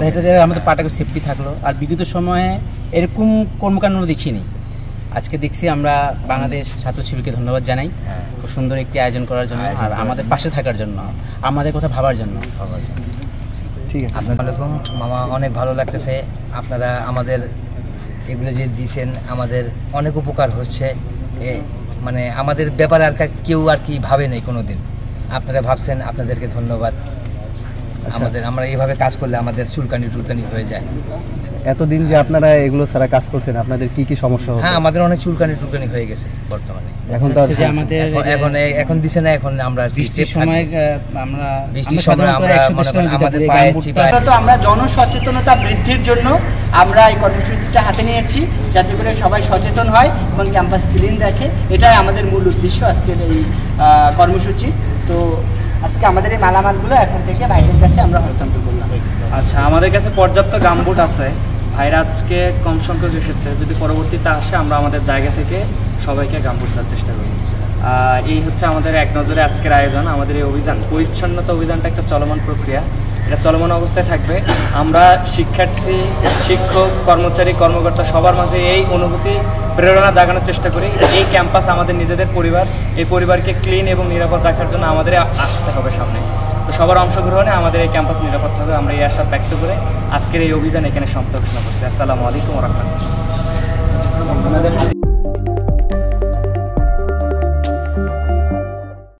এটা আমাদের পাটাকে সেফটি থাকলো। আর বিগত সময়ে এরকম কর্মকাণ্ড দেখিনি, আজকে দেখছি। আমরা বাংলাদেশ ছাত্র শিবিরকে ধন্যবাদ জানাই খুব সুন্দর একটি আয়োজন করার জন্য আর আমাদের পাশে থাকার জন্য, আমাদের কথা ভাবার জন্য। ঠিক আছে, আসসালামু মামা, অনেক ভালো লাগতেছে। আপনারা আমাদের এগুলো যে দিয়েছেন, আমাদের অনেক উপকার হচ্ছে। মানে আমাদের ব্যাপারে আর কেউ আর কি ভাবে নেই কোনো দিন, আপনারা ভাবছেন, আপনাদেরকে ধন্যবাদ। আমরা এইভাবে কাজ করলে আমাদের চুলকানি টুলকানি হয়ে যায়। এতদিন যে আপনারা এগুলো ছাড়া কাজ করছেন, আপনাদের কি কি সমস্যা হচ্ছে? হ্যাঁ, আমাদের অনেক চুলকানি টুলকানি হয়ে গেছে বর্তমানে। এখন তো এখন দিছে না, এখন আমরা বৃষ্টির সময় আমরা জনসচেতনতা বৃদ্ধির জন্য আমরা এই কর্মসূচিটা হাতে নিয়েছি, যাতে করে সবাই সচেতন হয় এবং ক্যাম্পাস ক্লিন রাখে। এটাই আমাদের মূল উদ্দেশ্য আজকের এই কর্মসূচি। তো আজকে আমাদের এই মালামালগুলো এখন থেকে ভাইদের কাছে আমরা হস্তান্তর করলাম। আচ্ছা, আমাদের কাছে পর্যাপ্ত গামবুট আছে। ভাইরা আজকে কম সংখ্যক এসেছে, যদি পরবর্তীতে আসে আমরা আমাদের জায়গা থেকে সবাইকে গামবুট দেওয়ার চেষ্টা করি। এই হচ্ছে আমাদের এক নজরে আজকের আয়োজন। আমাদের এই অভিযান, পরিচ্ছন্নতা অভিযানটা একটা চলমান প্রক্রিয়া, এটা চলমান অবস্থায় থাকবে। আমরা শিক্ষার্থী, শিক্ষক, কর্মচারী, কর্মকর্তা সবার মাঝে এই অনুভূতি, প্রেরণা জাগানোর চেষ্টা করি। এই ক্যাম্পাস আমাদের নিজেদের পরিবার, এই পরিবারকে ক্লিন এবং নিরাপদ রাখার জন্য আমাদের আসতে হবে সামনে। তো সবার অংশগ্রহণে আমাদের এই ক্যাম্পাস নিরাপদ থাকবে, আমরা এই আশা ব্যক্ত করে আজকের এই অভিযান এখানে সমাপ্ত ঘোষণা করছি। আসসালামু আলাইকুম ওয়া রাহমাতুল্লাহ।